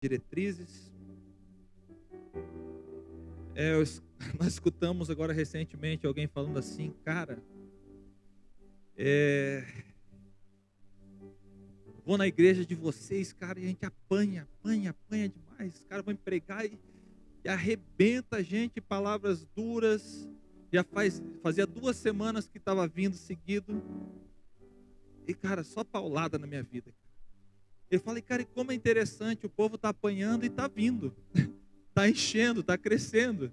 diretrizes. Nós escutamos agora recentemente alguém falando assim, cara, é, vou na igreja de vocês, cara, e a gente apanha demais. Os caras vão pregar e arrebenta a gente, palavras duras. Fazia 2 semanas que estava vindo seguido. E, cara, só paulada na minha vida. Eu falei, cara, e como é interessante, o povo está apanhando e está vindo. Está enchendo, está crescendo.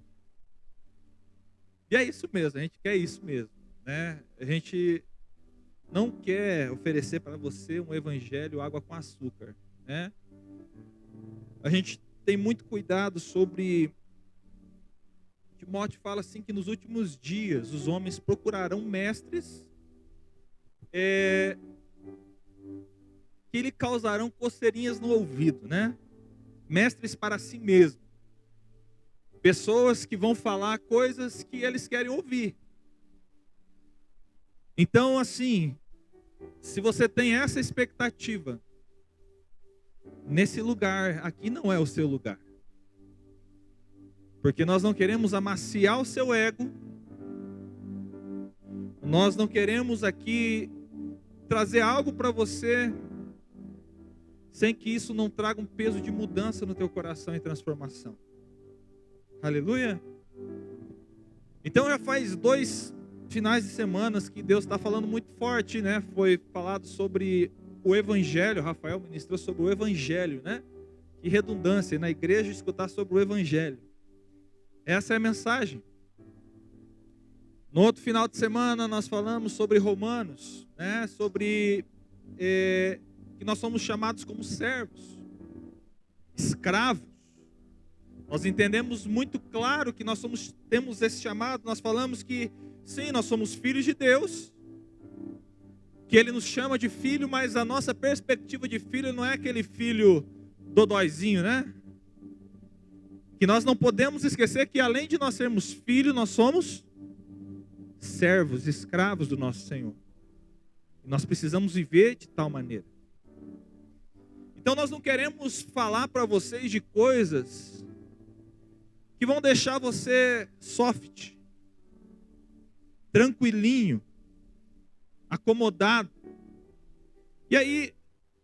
E é isso mesmo, a gente quer isso mesmo, né? A gente não quer oferecer para você um evangelho água com açúcar, né? A gente tem muito cuidado sobre... Timóteo fala assim que nos últimos dias os homens procurarão mestres que lhe causarão coceirinhas no ouvido, né? Mestres para si mesmo. Pessoas que vão falar coisas que eles querem ouvir. Então, assim, se você tem essa expectativa, nesse lugar, aqui não é o seu lugar. Porque nós não queremos amaciar o seu ego. Nós não queremos aqui trazer algo para você sem que isso não traga um peso de mudança no teu coração e transformação. Aleluia. Então já faz 2 finais de semanas que Deus está falando muito forte, né? Foi falado sobre o Evangelho, Rafael ministrou sobre o Evangelho, né? Que redundância, na igreja escutar sobre o Evangelho. Essa é a mensagem. No outro final de semana nós falamos sobre Romanos, né? Sobre que nós somos chamados como servos, escravos. Nós entendemos muito claro que nós temos esse chamado. Nós falamos que sim, nós somos filhos de Deus, que Ele nos chama de filho, mas a nossa perspectiva de filho não é aquele filho dodóizinho, né? Que nós não podemos esquecer que além de nós sermos filhos, nós somos servos, escravos do nosso Senhor. E nós precisamos viver de tal maneira. Então nós não queremos falar para vocês de coisas que vão deixar você soft, tranquilinho, acomodado. E aí,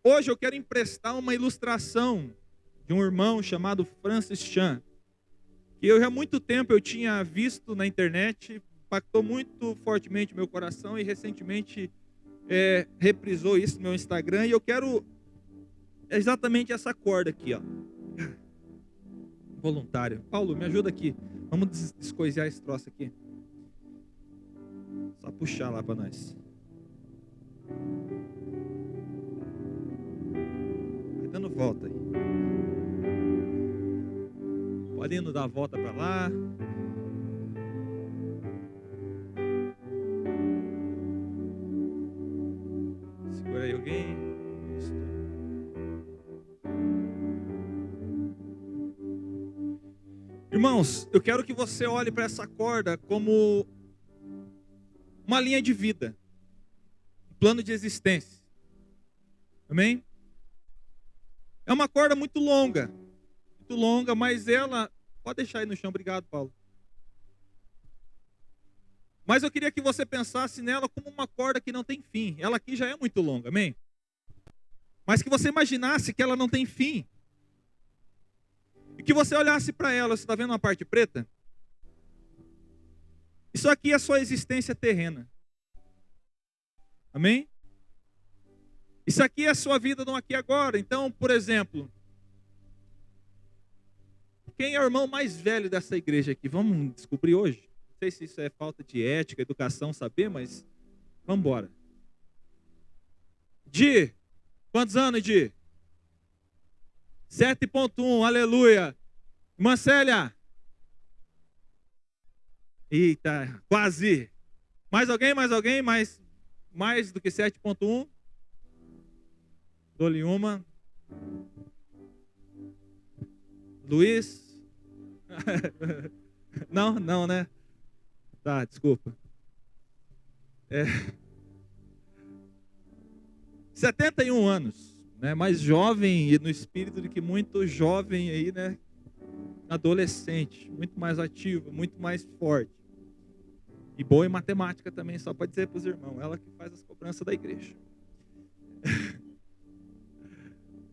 hoje eu quero emprestar uma ilustração de um irmão chamado Francis Chan, que eu já há muito tempo eu tinha visto na internet, impactou muito fortemente meu coração e recentemente reprisou isso no meu Instagram, e eu quero exatamente essa corda aqui, ó. Voluntário. Paulo, me ajuda aqui. Vamos descoisear esse troço aqui. Só puxar lá para nós. Vai dando volta aí. Pode indo dar a volta para lá. Segura aí alguém. Irmãos, eu quero que você olhe para essa corda como uma linha de vida, um plano de existência. Amém? É uma corda muito longa, mas ela... Pode deixar aí no chão, obrigado, Paulo. Mas eu queria que você pensasse nela como uma corda que não tem fim. Ela aqui já é muito longa, amém? Mas que você imaginasse que ela não tem fim. E que você olhasse para ela, você está vendo uma parte preta? Isso aqui é a sua existência terrena. Amém? Isso aqui é a sua vida no aqui e agora. Então, por exemplo, quem é o irmão mais velho dessa igreja aqui? Vamos descobrir hoje? Não sei se isso é falta de ética, educação, saber, mas vamos embora. Di, quantos anos, Di? 7.1, aleluia. Irmã Célia. Eita, quase. Mais alguém? Mais do que 7.1? Dou-lhe uma. Luiz? Não, né? Tá, desculpa. 71 anos. né? Mais jovem e no espírito do que muito jovem aí, né? Adolescente, muito mais ativo, muito mais forte. E boa em matemática também, só para dizer para os irmãos, ela que faz as cobranças da igreja.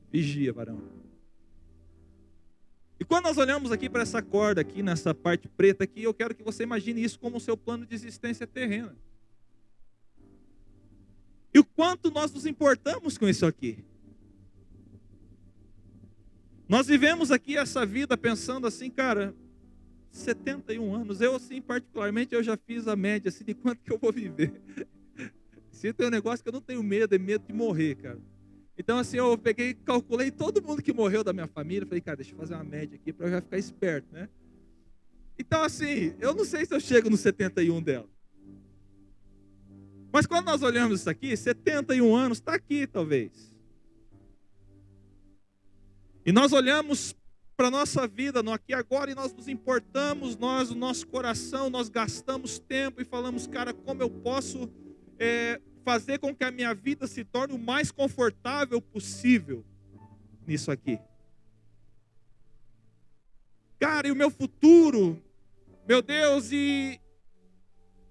Vigia, varão. E quando nós olhamos aqui para essa corda aqui, nessa parte preta aqui, eu quero que você imagine isso como o seu plano de existência terrena. E o quanto nós nos importamos com isso aqui. Nós vivemos aqui essa vida pensando assim, cara, 71 anos, eu assim particularmente, eu já fiz a média assim, de quanto que eu vou viver. Se tem um negócio que eu não tenho medo, é medo de morrer, cara. Então assim, eu peguei, calculei todo mundo que morreu da minha família, falei, cara, deixa eu fazer uma média aqui para eu já ficar esperto, né? Então assim, eu não sei se eu chego no 71 dela. Mas quando nós olhamos isso aqui, 71 anos, está aqui talvez. E nós olhamos para a nossa vida no aqui e agora e nós nos importamos, nós, o nosso coração, nós gastamos tempo e falamos, cara, como eu posso fazer com que a minha vida se torne o mais confortável possível nisso aqui. Cara, e o meu futuro, meu Deus, e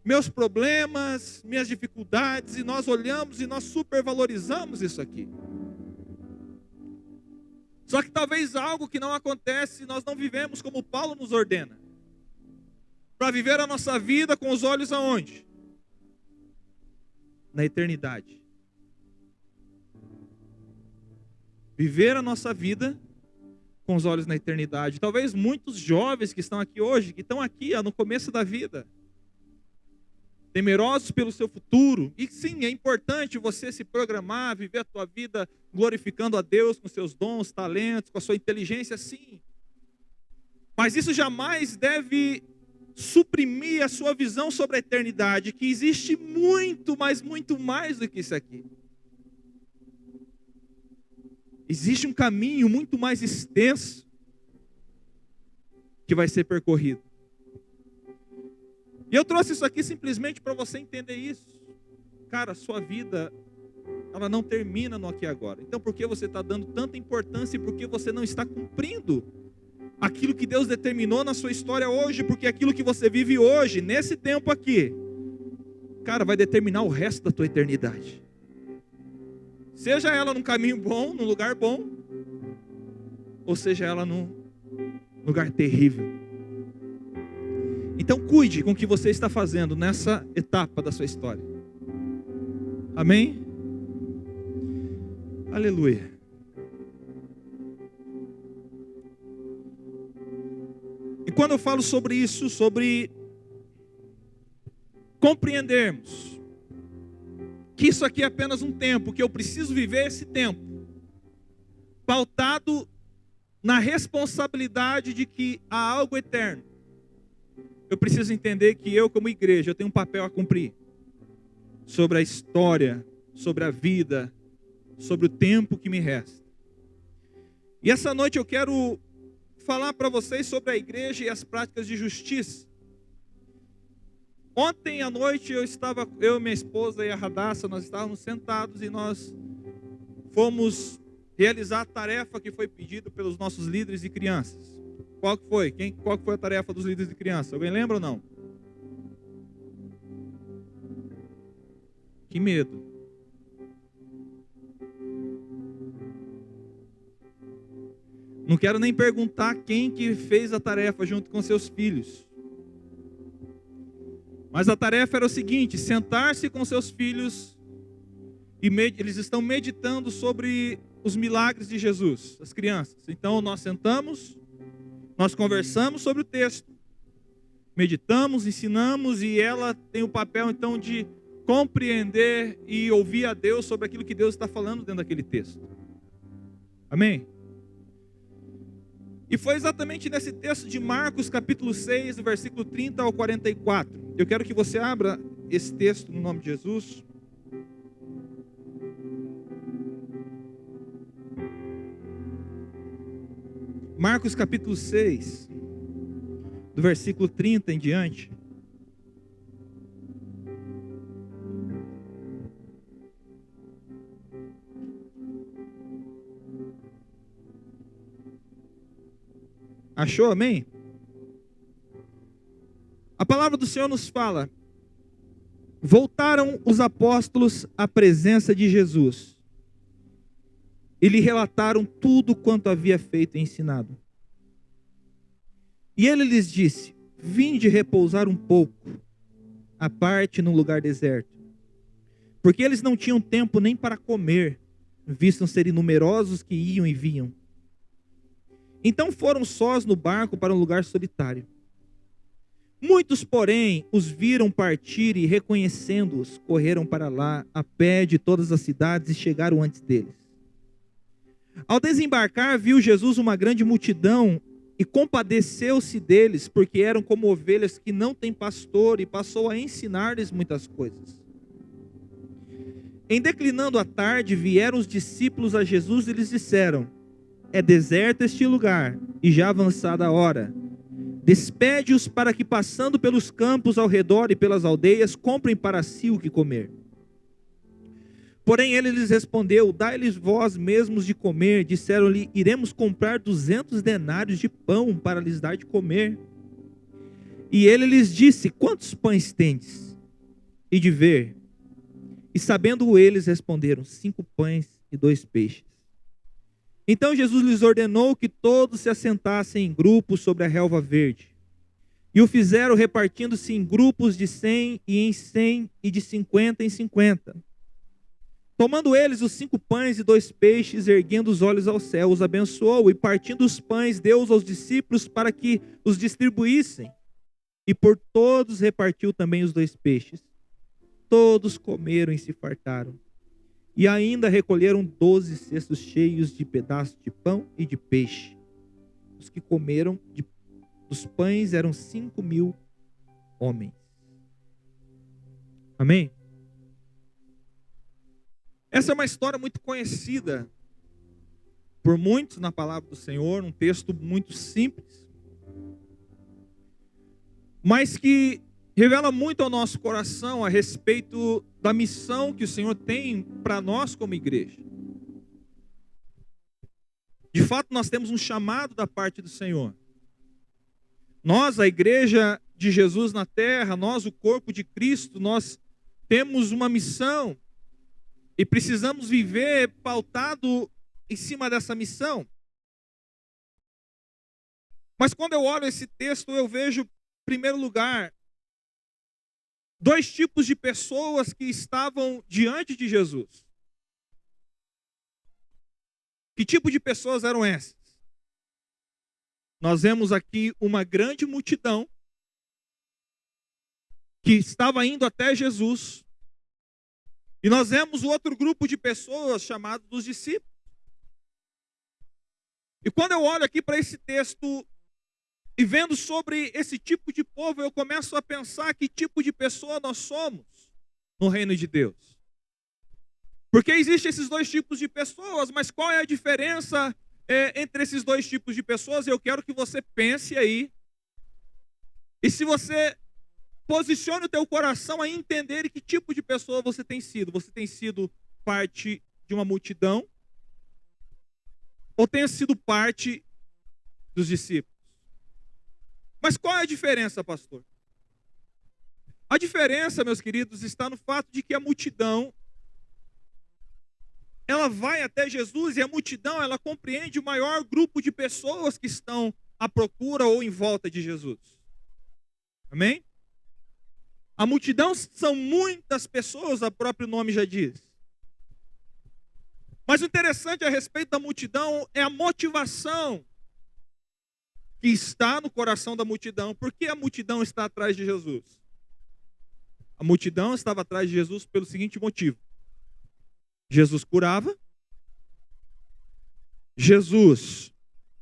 meus problemas, minhas dificuldades, e nós olhamos e nós supervalorizamos isso aqui. Só que talvez algo que não acontece, nós não vivemos como Paulo nos ordena. Para viver a nossa vida com os olhos aonde? Na eternidade. Viver a nossa vida com os olhos na eternidade. Talvez muitos jovens que estão aqui hoje, que estão aqui no começo da vida, temerosos pelo seu futuro, e sim, é importante você se programar, viver a tua vida glorificando a Deus com seus dons, talentos, com a sua inteligência, sim. Mas isso jamais deve suprimir a sua visão sobre a eternidade, que existe muito, mas muito mais do que isso aqui. Existe um caminho muito mais extenso que vai ser percorrido. E eu trouxe isso aqui simplesmente para você entender isso. Cara, a sua vida, ela não termina no aqui e agora. Então por que você está dando tanta importância e por que você não está cumprindo aquilo que Deus determinou na sua história hoje? Porque aquilo que você vive hoje, nesse tempo aqui, cara, vai determinar o resto da tua eternidade. Seja ela num caminho bom, num lugar bom, ou seja ela num lugar terrível. Então cuide com o que você está fazendo nessa etapa da sua história. Amém? Aleluia. E quando eu falo sobre isso, sobre compreendermos que isso aqui é apenas um tempo, que eu preciso viver esse tempo, pautado na responsabilidade de que há algo eterno. Eu preciso entender que eu, como igreja, eu tenho um papel a cumprir sobre a história, sobre a vida, sobre o tempo que me resta. E essa noite eu quero falar para vocês sobre a igreja e as práticas de justiça. Ontem à noite eu e minha esposa e a Radassa, nós estávamos sentados e nós fomos realizar a tarefa que foi pedida pelos nossos líderes de crianças. Qual que foi? Qual que foi a tarefa dos líderes de criança? Alguém lembra ou não? Que medo. Não quero nem perguntar quem que fez a tarefa junto com seus filhos. Mas a tarefa era o seguinte: sentar-se com seus filhos e eles estão meditando sobre os milagres de Jesus, as crianças. Então nós sentamos, nós conversamos sobre o texto, meditamos, ensinamos, e ela tem o papel então de compreender e ouvir a Deus sobre aquilo que Deus está falando dentro daquele texto. Amém? E foi exatamente nesse texto de Marcos capítulo 6, do versículo 30 ao 44. Eu quero que você abra esse texto no nome de Jesus. Marcos capítulo 6, do versículo 30 em diante. Achou, amém? A palavra do Senhor nos fala: voltaram os apóstolos à presença de Jesus e lhe relataram tudo quanto havia feito e ensinado. E ele lhes disse: vinde repousar um pouco, à parte num lugar deserto. Porque eles não tinham tempo nem para comer, vistam serem numerosos que iam e vinham. Então foram sós no barco para um lugar solitário. Muitos, porém, os viram partir e, reconhecendo-os, correram para lá a pé de todas as cidades e chegaram antes deles. Ao desembarcar, viu Jesus uma grande multidão e compadeceu-se deles, porque eram como ovelhas que não têm pastor, e passou a ensinar-lhes muitas coisas. Em declinando a tarde, vieram os discípulos a Jesus e lhes disseram: é deserto este lugar, e já avançada a hora. Despede-os para que, passando pelos campos ao redor e pelas aldeias, comprem para si o que comer. Porém ele lhes respondeu: dai-lhes vós mesmos de comer. Disseram-lhe: iremos comprar 200 denários de pão para lhes dar de comer. E ele lhes disse: quantos pães tendes? E de ver. E sabendo eles, responderam: 5 pães e 2 peixes. Então Jesus lhes ordenou que todos se assentassem em grupos sobre a relva verde. E o fizeram repartindo-se em grupos de 100 e em 100 e de 50 em 50. Tomando eles os 5 pães e 2 peixes, erguendo os olhos ao céu, os abençoou, e partindo os pães, deu-os aos discípulos para que os distribuíssem. E por todos repartiu também os 2 peixes. Todos comeram e se fartaram. E ainda recolheram 12 cestos cheios de pedaços de pão e de peixe. Os que comeram dos pães eram 5.000 homens. Amém? Essa é uma história muito conhecida por muitos na palavra do Senhor, um texto muito simples, mas que revela muito ao nosso coração a respeito da missão que o Senhor tem para nós como igreja. De fato, nós temos um chamado da parte do Senhor. Nós, a igreja de Jesus na terra, nós, o corpo de Cristo, nós temos uma missão e precisamos viver pautado em cima dessa missão. Mas quando eu olho esse texto, eu vejo, em primeiro lugar, 2 tipos de pessoas que estavam diante de Jesus. Que tipo de pessoas eram essas? Nós vemos aqui uma grande multidão que estava indo até Jesus. E nós vemos o outro grupo de pessoas chamado dos discípulos. E quando eu olho aqui para esse texto e vendo sobre esse tipo de povo, eu começo a pensar que tipo de pessoa nós somos no reino de Deus. Porque existem esses 2 tipos de pessoas, mas qual é a diferença entre esses 2 tipos de pessoas? Eu quero que você pense aí. E se você posicione o teu coração a entender que tipo de pessoa você tem sido. Você tem sido parte de uma multidão? Ou tem sido parte dos discípulos? Mas qual é a diferença, pastor? A diferença, meus queridos, está no fato de que a multidão, ela vai até Jesus, e a multidão, ela compreende o maior grupo de pessoas que estão à procura ou em volta de Jesus. Amém? A multidão são muitas pessoas, o próprio nome já diz. Mas o interessante a respeito da multidão é a motivação que está no coração da multidão. Por que a multidão está atrás de Jesus? A multidão estava atrás de Jesus pelo seguinte motivo: Jesus curava, Jesus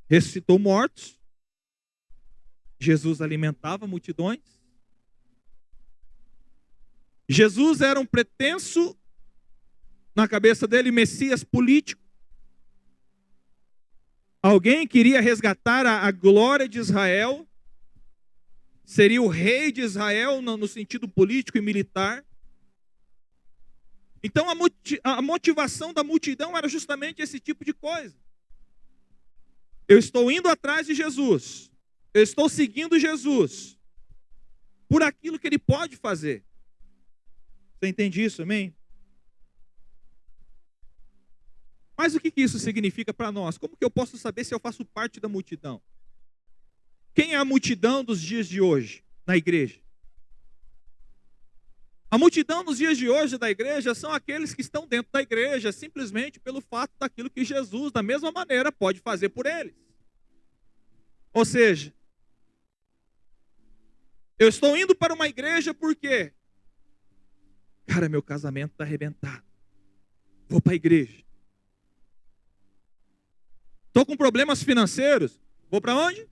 ressuscitou mortos, Jesus alimentava multidões, Jesus era um pretenso, na cabeça dele, Messias político. Alguém queria resgatar a glória de Israel, seria o rei de Israel no sentido político e militar. Então a motivação da multidão era justamente esse tipo de coisa. Eu estou indo atrás de Jesus. Eu estou seguindo Jesus por aquilo que Ele pode fazer. Você entende isso, amém? Mas o que isso significa para nós? Como que eu posso saber se eu faço parte da multidão? Quem é a multidão dos dias de hoje na igreja? A multidão nos dias de hoje da igreja são aqueles que estão dentro da igreja simplesmente pelo fato daquilo que Jesus, da mesma maneira, pode fazer por eles. Ou seja, eu estou indo para uma igreja porque, cara, meu casamento está arrebentado. Vou para a igreja. Estou com problemas financeiros. Vou para onde?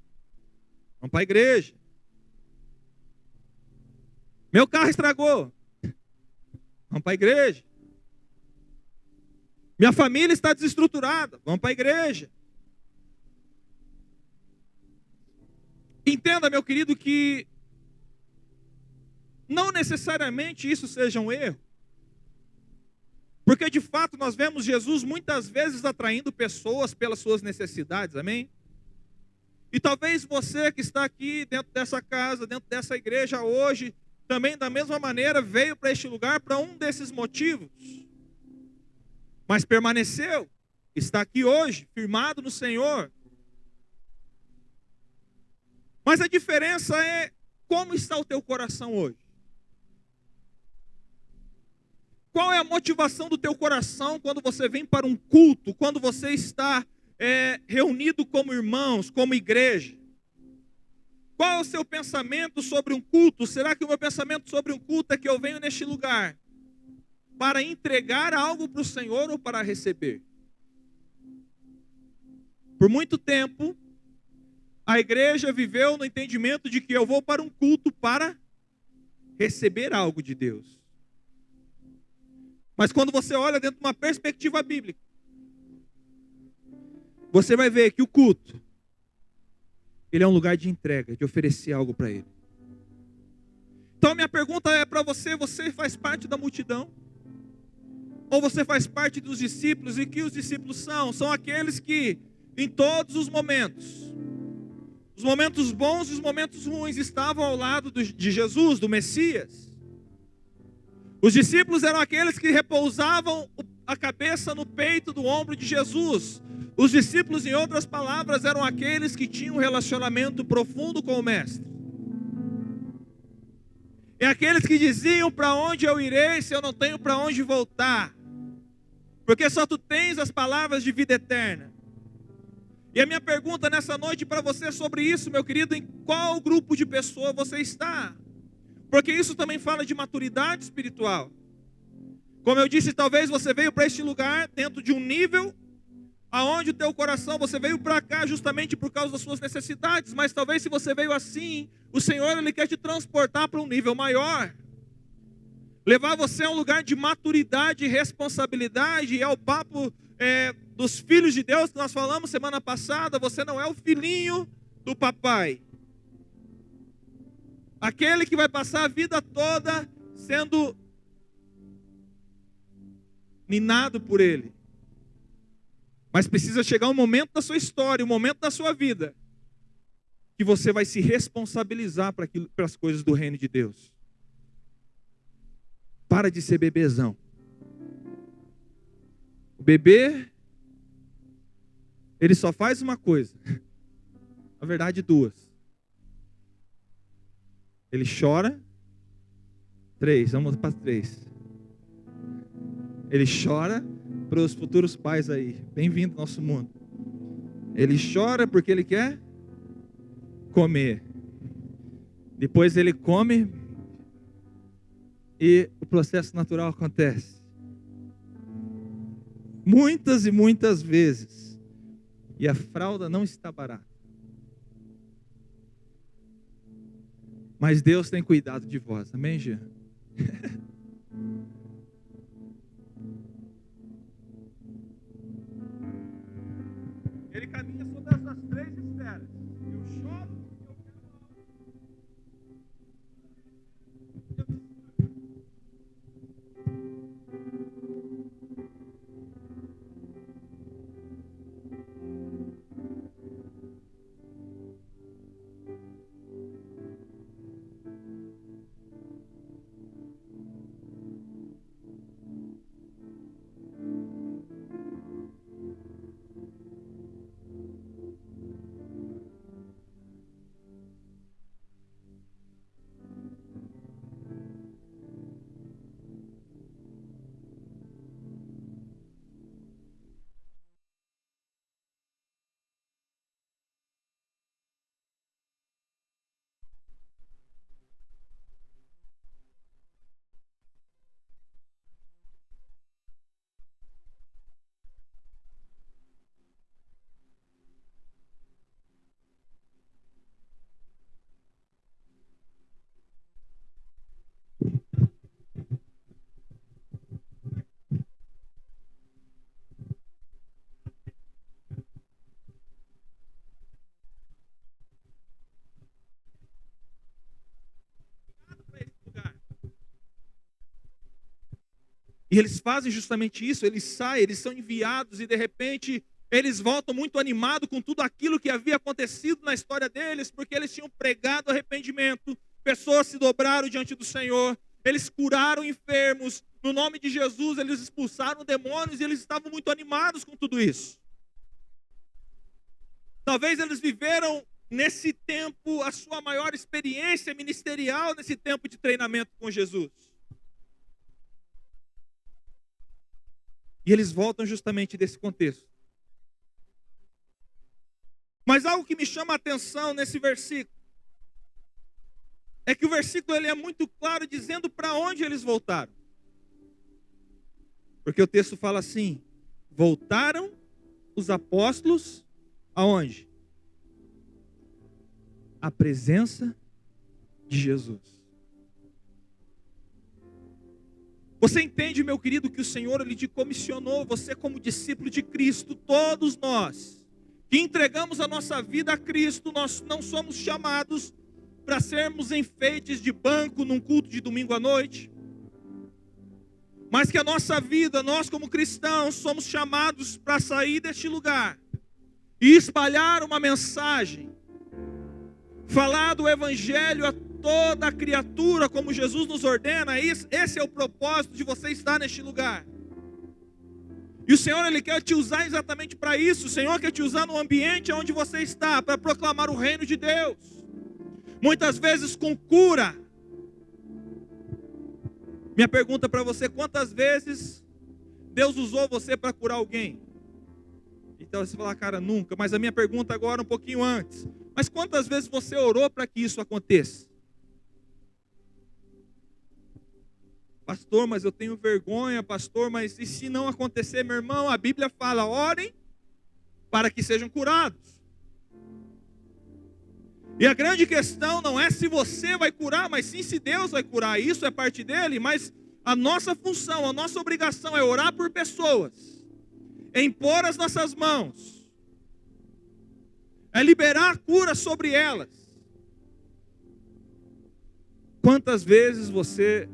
Vamos para a igreja. Meu carro estragou. Vamos para a igreja. Minha família está desestruturada. Vamos para a igreja. Entenda, meu querido, que não necessariamente isso seja um erro. Porque de fato nós vemos Jesus muitas vezes atraindo pessoas pelas suas necessidades, amém? E talvez você que está aqui dentro dessa casa, dentro dessa igreja hoje, também da mesma maneira veio para este lugar para um desses motivos. Mas permaneceu, está aqui hoje, firmado no Senhor. Mas a diferença é como está o teu coração hoje. Qual é a motivação do teu coração quando você vem para um culto, quando você está reunido como irmãos, como igreja? Qual é o seu pensamento sobre um culto? Será que o meu pensamento sobre um culto é que eu venho neste lugar para entregar algo para o Senhor ou para receber? Por muito tempo, a igreja viveu no entendimento de que eu vou para um culto para receber algo de Deus. Mas quando você olha dentro de uma perspectiva bíblica, você vai ver que o culto, ele é um lugar de entrega, de oferecer algo para Ele. Então a minha pergunta é para você: você faz parte da multidão? Ou você faz parte dos discípulos? E que os discípulos são? São aqueles que em todos os momentos bons e os momentos ruins, estavam ao lado de Jesus, do Messias. Os discípulos eram aqueles que repousavam a cabeça no peito, do ombro de Jesus. Os discípulos, em outras palavras, eram aqueles que tinham um relacionamento profundo com o Mestre. É aqueles que diziam: para onde eu irei se eu não tenho para onde voltar? Porque só tu tens as palavras de vida eterna. E a minha pergunta nessa noite para você é sobre isso, meu querido: em qual grupo de pessoa você está? Porque isso também fala de maturidade espiritual. Como eu disse, talvez você veio para este lugar dentro de um nível aonde o teu coração, você veio para cá justamente por causa das suas necessidades, mas talvez se você veio assim, o Senhor Ele quer te transportar para um nível maior. Levar você a um lugar de maturidade e responsabilidade. É o papo dos filhos de Deus que nós falamos semana passada. Você não é o filhinho do papai. Aquele que vai passar a vida toda sendo minado por ele. Mas precisa chegar um momento da sua história, um momento da sua vida, que você vai se responsabilizar para as coisas do reino de Deus. Para de ser bebezão. O bebê, ele só faz uma coisa. Na verdade, duas. Ele chora. 3, vamos para 3. Ele chora para os futuros pais aí. Bem-vindo ao nosso mundo. Ele chora porque ele quer comer. Depois ele come e o processo natural acontece. Muitas e muitas vezes. E a fralda não está barata. Mas Deus tem cuidado de vós. Amém, Jean? Ele caminha sobre essas 3 esferas. Eu choro porque eu quero algo. E eles fazem justamente isso, eles saem, eles são enviados e de repente eles voltam muito animados com tudo aquilo que havia acontecido na história deles, porque eles tinham pregado arrependimento, pessoas se dobraram diante do Senhor, eles curaram enfermos, no nome de Jesus eles expulsaram demônios e eles estavam muito animados com tudo isso. Talvez eles viveram nesse tempo a sua maior experiência ministerial, nesse tempo de treinamento com Jesus. E eles voltam justamente desse contexto. Mas algo que me chama a atenção nesse versículo é que o versículo ele é muito claro dizendo para onde eles voltaram. Porque o texto fala assim: voltaram os apóstolos aonde? A presença de Jesus. Você entende, meu querido, que o Senhor ele te comissionou, você como discípulo de Cristo, todos nós que entregamos a nossa vida a Cristo, nós não somos chamados para sermos enfeites de banco num culto de domingo à noite, mas que a nossa vida, nós como cristãos, somos chamados para sair deste lugar e espalhar uma mensagem, falar do Evangelho a toda a criatura, como Jesus nos ordena. Esse é o propósito de você estar neste lugar. E o Senhor ele quer te usar exatamente para isso. O Senhor quer te usar no ambiente onde você está, para proclamar o reino de Deus. Muitas vezes com cura. Minha pergunta para você: quantas vezes Deus usou você para curar alguém? Então você fala, cara, nunca. Mas a minha pergunta agora um pouquinho antes: mas quantas vezes você orou para que isso aconteça? Pastor, mas eu tenho vergonha, pastor, mas e se não acontecer, meu irmão? A Bíblia fala, orem para que sejam curados. E a grande questão não é se você vai curar, mas sim se Deus vai curar. Isso é parte dele, mas a nossa função, a nossa obrigação é orar por pessoas, é impor as nossas mãos, é liberar a cura sobre elas. Quantas vezes você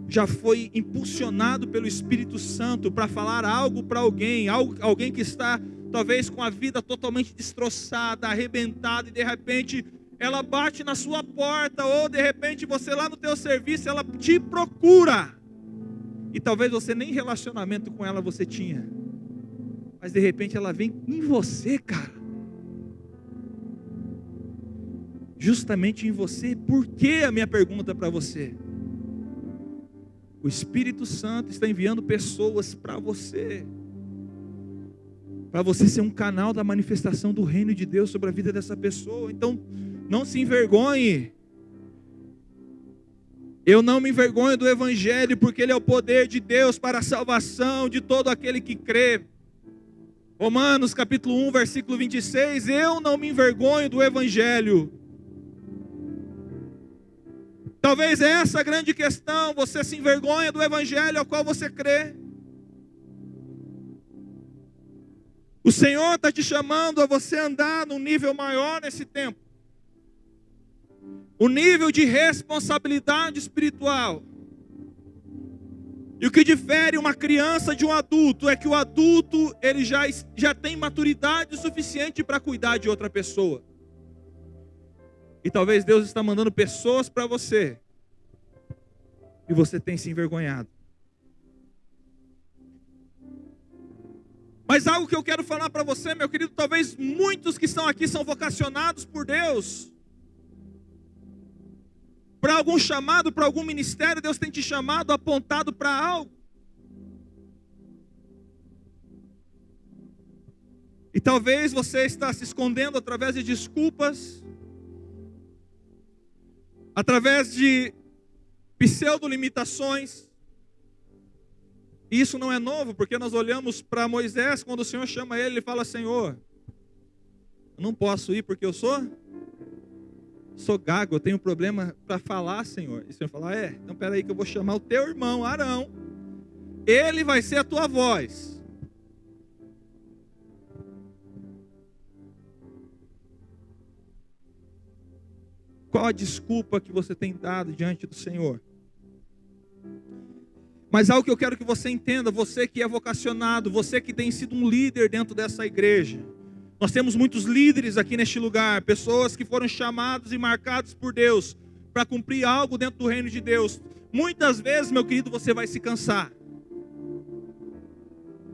já foi impulsionado pelo Espírito Santo para falar algo para alguém, alguém que está talvez com a vida totalmente destroçada, arrebentada, e de repente ela bate na sua porta, ou de repente você lá no teu serviço, ela te procura, e talvez você nem relacionamento com ela você tinha, mas de repente ela vem em você, cara, justamente em você. Por que a minha pergunta para você? O Espírito Santo está enviando pessoas para você ser um canal da manifestação do reino de Deus sobre a vida dessa pessoa. Então, não se envergonhe. Eu não me envergonho do Evangelho, porque ele é o poder de Deus para a salvação de todo aquele que crê. Romanos capítulo 1, versículo 26, eu não me envergonho do Evangelho. Talvez essa é a grande questão, você se envergonha do Evangelho ao qual você crê. O Senhor está te chamando a você andar num nível maior nesse tempo. O nível de responsabilidade espiritual. E o que difere uma criança de um adulto é que o adulto ele já tem maturidade suficiente para cuidar de outra pessoa. E talvez Deus está mandando pessoas para você, e você tem se envergonhado. Mas algo que eu quero falar para você, meu querido, talvez muitos que estão aqui são vocacionados por Deus para algum chamado, para algum ministério. Deus tem te chamado, apontado para algo. E talvez você está se escondendo através de desculpas, através de pseudo-limitações. E isso não é novo, porque nós olhamos para Moisés, quando o Senhor chama ele, ele fala, Senhor, eu não posso ir porque eu sou gago, eu tenho problema para falar, Senhor. E o Senhor fala, então peraí que eu vou chamar o teu irmão, Arão, ele vai ser a tua voz. Qual a desculpa que você tem dado diante do Senhor? Mas algo que eu quero que você entenda, você que é vocacionado, você que tem sido um líder dentro dessa igreja. Nós temos muitos líderes aqui neste lugar, pessoas que foram chamados e marcados por Deus para cumprir algo dentro do reino de Deus. Muitas vezes, meu querido, você vai se cansar.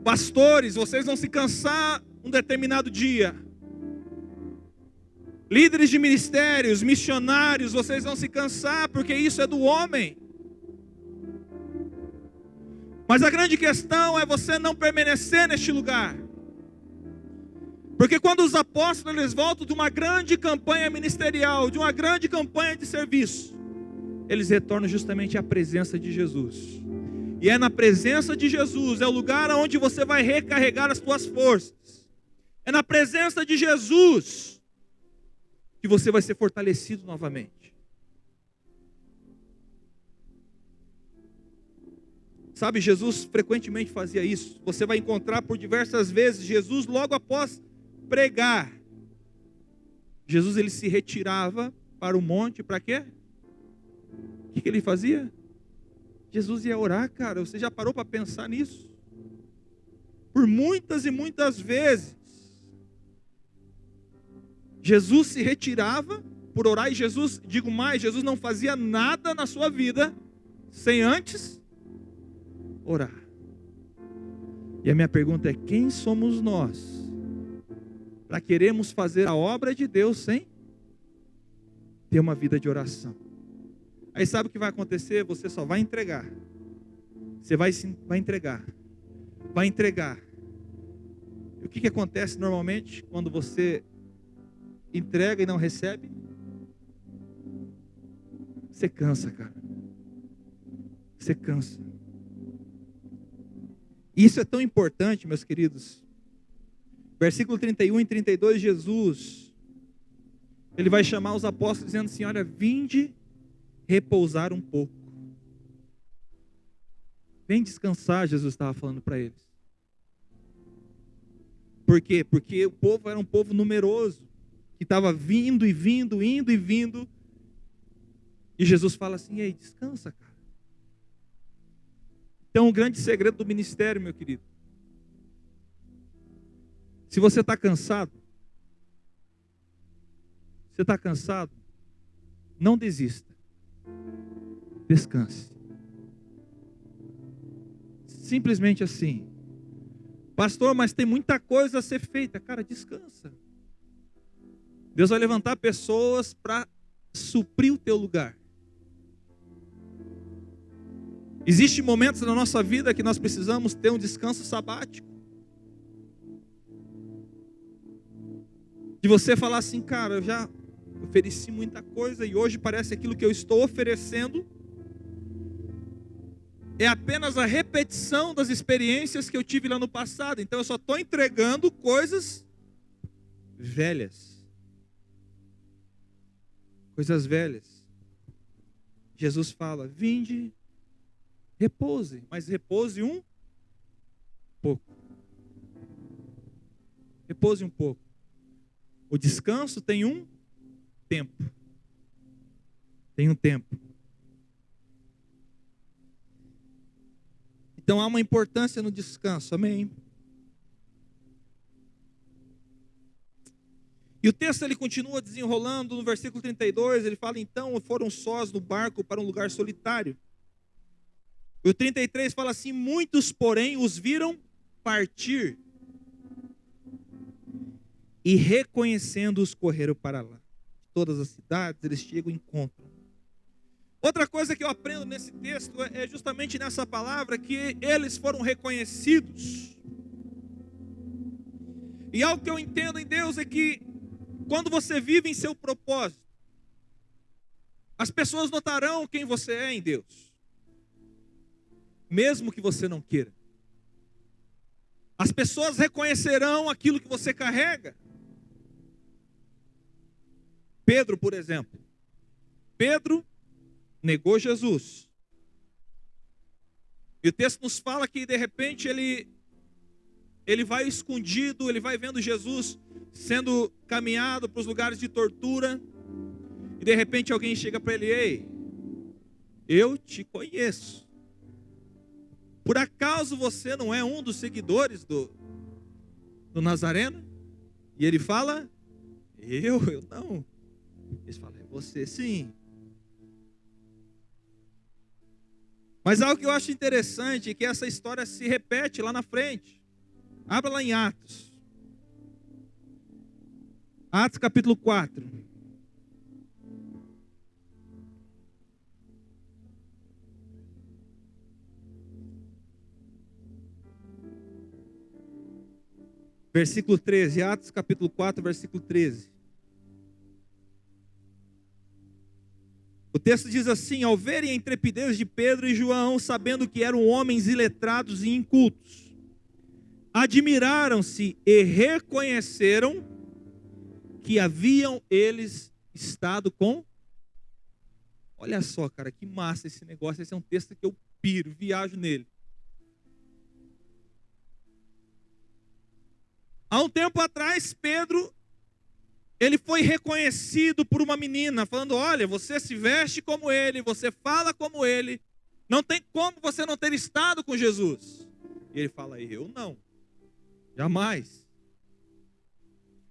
Pastores, vocês vão se cansar um determinado dia. Líderes de ministérios, missionários, vocês vão se cansar porque isso é do homem. Mas a grande questão é você não permanecer neste lugar. Porque quando os apóstolos eles voltam de uma grande campanha ministerial, de uma grande campanha de serviço, eles retornam justamente à presença de Jesus. E é na presença de Jesus, é o lugar onde você vai recarregar as suas forças. É na presença de Jesus que você vai ser fortalecido novamente. Sabe, Jesus frequentemente fazia isso. Você vai encontrar por diversas vezes Jesus logo após pregar. Jesus ele se retirava para o monte, para quê? O que ele fazia? Jesus ia orar, cara. Você já parou para pensar nisso? Por muitas e muitas vezes, Jesus se retirava por orar e Jesus, digo mais, Jesus não fazia nada na sua vida sem antes orar. E a minha pergunta é: quem somos nós para queremos fazer a obra de Deus sem ter uma vida de oração? Aí sabe o que vai acontecer? Você só vai entregar. Você vai entregar. Vai entregar. E o que acontece normalmente quando você entrega e não recebe? Você cansa, cara. Você cansa. Isso é tão importante, meus queridos. Versículo 31 e 32, Jesus, ele vai chamar os apóstolos dizendo assim: olha, vinde repousar um pouco. Vem descansar, Jesus estava falando para eles. Por quê? Porque o povo era um povo numeroso, que estava vindo e vindo, indo e vindo. E Jesus fala assim: ei, descansa, cara. Então, o grande segredo do ministério, meu querido, se você está cansado, não desista, descanse. Simplesmente assim. Pastor, mas tem muita coisa a ser feita. Cara, descansa. Deus vai levantar pessoas para suprir o teu lugar. Existem momentos na nossa vida que nós precisamos ter um descanso sabático. De você falar assim: cara, eu já ofereci muita coisa e hoje parece que aquilo que eu estou oferecendo é apenas a repetição das experiências que eu tive lá no passado. Então eu só estou entregando coisas velhas. Coisas velhas. Jesus fala: vinde, repouse, mas repouse um pouco. Repouse um pouco. O descanso tem um tempo. Tem um tempo. Então há uma importância no descanso, amém? E o texto ele continua desenrolando no versículo 32, ele fala: então foram sós no barco para um lugar solitário. E o 33 fala assim: muitos, porém, os viram partir e reconhecendo-os correram para lá. Todas as cidades eles chegam e encontram. Outra coisa que eu aprendo nesse texto é justamente nessa palavra, que eles foram reconhecidos. E algo que eu entendo em Deus é que quando você vive em seu propósito, as pessoas notarão quem você é em Deus, mesmo que você não queira. As pessoas reconhecerão aquilo que você carrega. Pedro, por exemplo. Pedro negou Jesus. E o texto nos fala que de repente ele vai escondido, ele vai vendo Jesus sendo caminhado para os lugares de tortura. E de repente alguém chega para ele: ei, eu te conheço. Por acaso você não é um dos seguidores do Nazareno? E ele fala, eu não. Eles falam, é você sim. Mas algo que eu acho interessante é que essa história se repete lá na frente. Abra lá em Atos. Atos capítulo 4. Versículo 13. Atos capítulo 4, versículo 13. O texto diz assim: ao verem a intrepidez de Pedro e João, sabendo que eram homens iletrados e incultos, admiraram-se e reconheceram que haviam eles estado com... Olha só, cara, que massa esse negócio. Esse é um texto que eu piro, viajo nele. Há um tempo atrás, Pedro, ele foi reconhecido por uma menina, falando, olha, você se veste como ele, você fala como ele, não tem como você não ter estado com Jesus. E ele fala, eu não, jamais.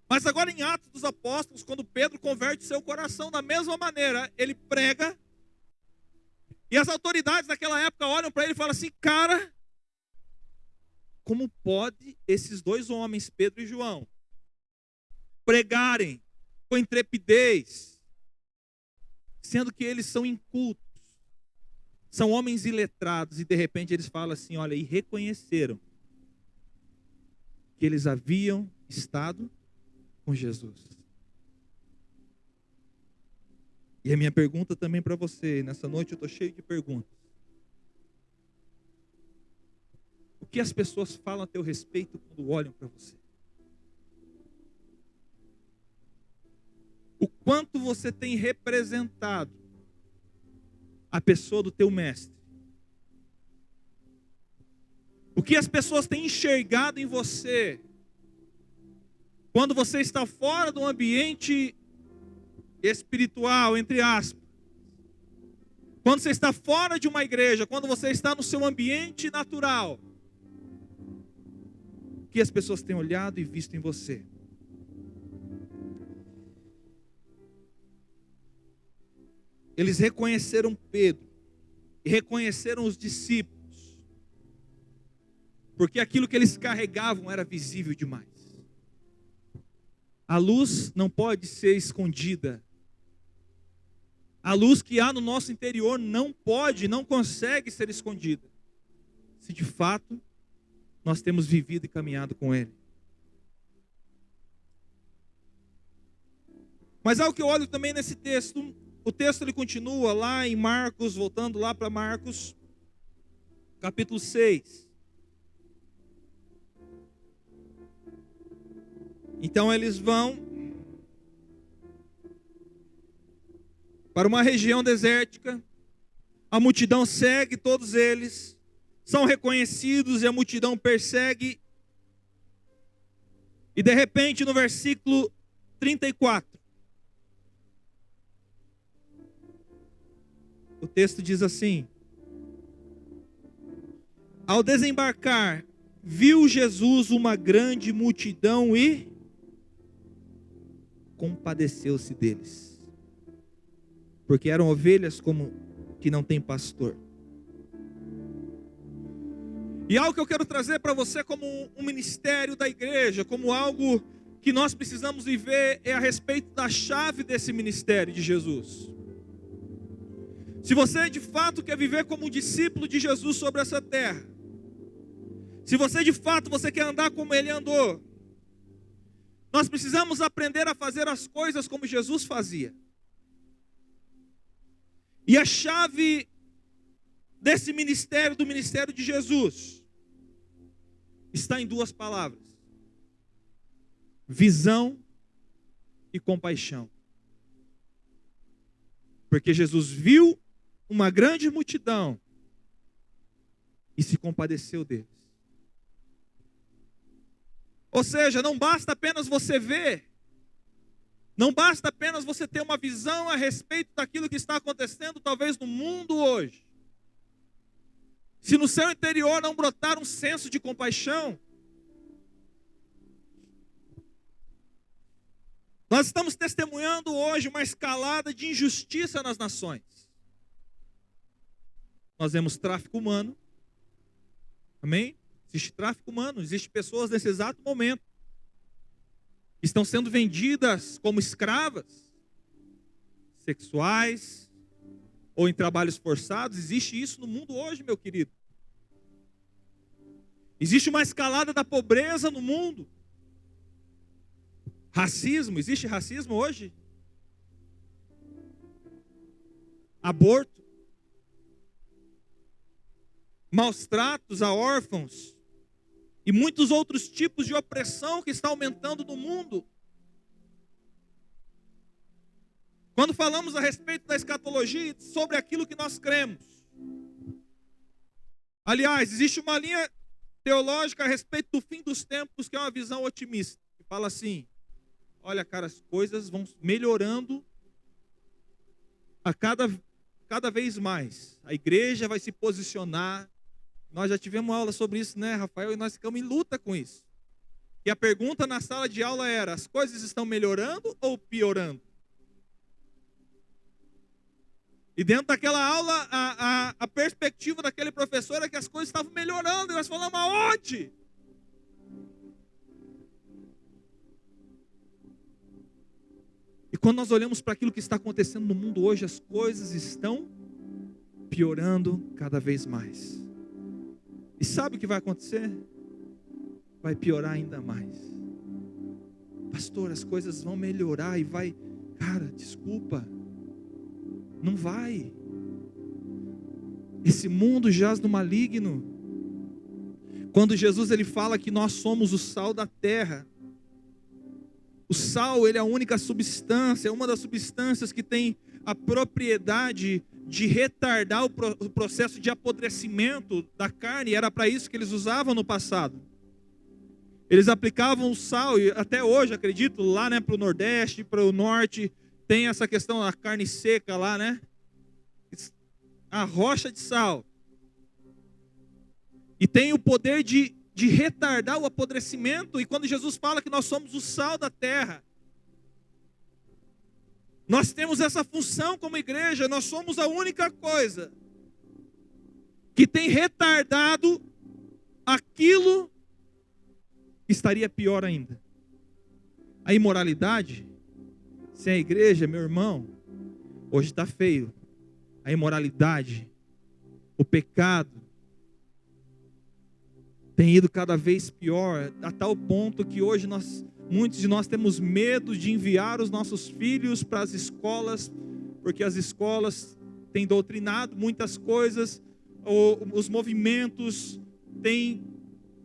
Mas agora em Atos dos Apóstolos, quando Pedro converte seu coração da mesma maneira, ele prega, e as autoridades daquela época olham para ele e falam assim, cara, como pode esses dois homens, Pedro e João, pregarem com intrepidez, sendo que eles são incultos, são homens iletrados, e de repente eles falam assim, olha, e reconheceram que eles haviam estado com Jesus. E a minha pergunta também para você, nessa noite eu estou cheio de perguntas. O que as pessoas falam a teu respeito quando olham para você? O quanto você tem representado a pessoa do teu mestre? O que as pessoas têm enxergado em você quando você está fora do ambiente espiritual, entre aspas? Quando você está fora de uma igreja, quando você está no seu ambiente natural, o que as pessoas têm olhado e visto em você? Eles reconheceram Pedro e reconheceram os discípulos, porque aquilo que eles carregavam era visível demais. A luz não pode ser escondida. A luz que há no nosso interior não pode, não consegue ser escondida, se de fato nós temos vivido e caminhado com Ele. Mas algo que eu olho também nesse texto, o texto ele continua lá em Marcos, voltando lá para Marcos, capítulo 6. Então eles vão para uma região desértica, a multidão segue todos eles, são reconhecidos e a multidão persegue. E de repente no versículo 34, o texto diz assim: ao desembarcar, viu Jesus uma grande multidão e compadeceu-se deles, porque eram ovelhas como que não tem pastor. E algo que eu quero trazer para você como um ministério da igreja, como algo que nós precisamos viver, é a respeito da chave desse ministério de Jesus. Se você de fato quer viver como um discípulo de Jesus sobre essa terra, se você de fato você quer andar como Ele andou, nós precisamos aprender a fazer as coisas como Jesus fazia. E a chave desse ministério, do ministério de Jesus, está em duas palavras: visão e compaixão. Porque Jesus viu uma grande multidão e se compadeceu deles. Ou seja, não basta apenas você ver, não basta apenas você ter uma visão a respeito daquilo que está acontecendo talvez no mundo hoje. se no seu interior não brotar um senso de compaixão, nós estamos testemunhando hoje uma escalada de injustiça nas nações. Nós vemos tráfico humano, amém? Existe tráfico humano, existem pessoas nesse exato momento que estão sendo vendidas como escravas sexuais ou em trabalhos forçados. Existe isso no mundo hoje, meu querido. Existe uma escalada da pobreza no mundo. Racismo, existe racismo hoje? Aborto. Maus tratos a órfãos. E muitos outros tipos de opressão que está aumentando no mundo. Quando falamos a respeito da escatologia, sobre aquilo que nós cremos. Aliás, existe uma linha teológica a respeito do fim dos tempos, que é uma visão otimista. Que fala assim, olha, cara, as coisas vão melhorando a cada vez mais. A igreja vai se posicionar. Nós já tivemos aula sobre isso, né, Rafael? E nós ficamos em luta com isso. E a pergunta na sala de aula era, as coisas estão melhorando ou piorando? E dentro daquela aula, a perspectiva daquele professor é que as coisas estavam melhorando. E nós falamos, aonde? E quando nós olhamos para aquilo que está acontecendo no mundo hoje, as coisas estão piorando cada vez mais. E sabe o que vai acontecer? Vai piorar ainda mais. Pastor, as coisas vão melhorar e vai... Cara, desculpa. Não vai. Esse mundo jaz no maligno. Quando Jesus ele fala que nós somos o sal da terra. O sal, ele é a única substância, é uma das substâncias que tem a propriedade de retardar o processo de apodrecimento da carne. Era para isso que eles usavam no passado. Eles aplicavam o sal, e até hoje, acredito, lá, né, para o Nordeste, para o Norte, tem essa questão da carne seca lá, né? A rocha de sal. E tem o poder de retardar o apodrecimento. E quando Jesus fala que nós somos o sal da terra, nós temos essa função como igreja. Nós somos a única coisa que tem retardado aquilo que estaria pior ainda. A imoralidade. Sem a igreja, meu irmão, hoje está feio. A imoralidade, o pecado, tem ido cada vez pior, a tal ponto que hoje muitos de nós temos medo de enviar os nossos filhos para as escolas, porque as escolas têm doutrinado muitas coisas, os movimentos têm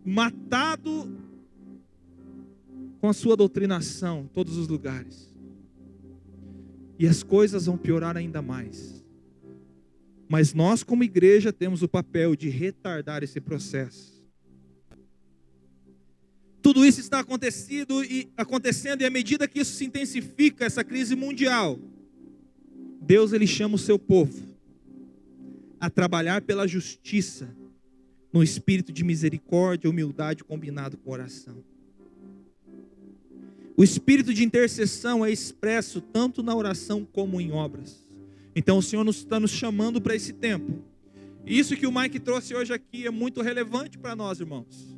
matado com a sua doutrinação em todos os lugares. E as coisas vão piorar ainda mais. Mas nós, como igreja, temos o papel de retardar esse processo. Tudo isso está acontecendo e à medida que isso se intensifica, essa crise mundial, Deus ele chama o seu povo a trabalhar pela justiça, no espírito de misericórdia e humildade combinado com oração. O espírito de intercessão é expresso tanto na oração como em obras. Então o Senhor está nos chamando para esse tempo. E isso que o Mike trouxe hoje aqui é muito relevante para nós, irmãos.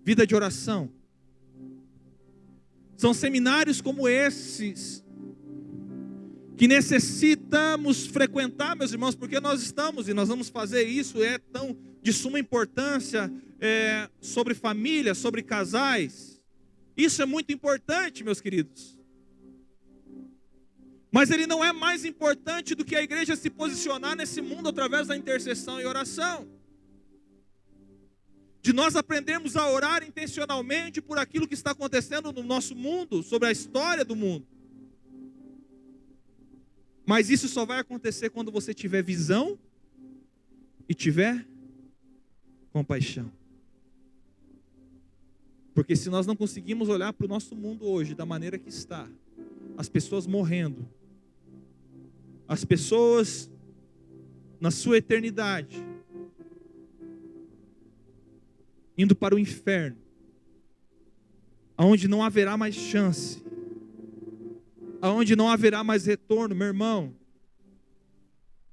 Vida de oração. São seminários como esses que necessitamos frequentar, meus irmãos, porque nós estamos e nós vamos fazer isso, é tão de suma importância, sobre família, sobre casais. Isso é muito importante, meus queridos. Mas ele não é mais importante do que a igreja se posicionar nesse mundo através da intercessão e oração. De nós aprendermos a orar intencionalmente por aquilo que está acontecendo no nosso mundo, sobre a história do mundo. Mas isso só vai acontecer quando você tiver visão e tiver compaixão. Porque se nós não conseguimos olhar para o nosso mundo hoje da maneira que está, as pessoas morrendo, as pessoas na sua eternidade, indo para o inferno, aonde não haverá mais chance, aonde não haverá mais retorno, meu irmão,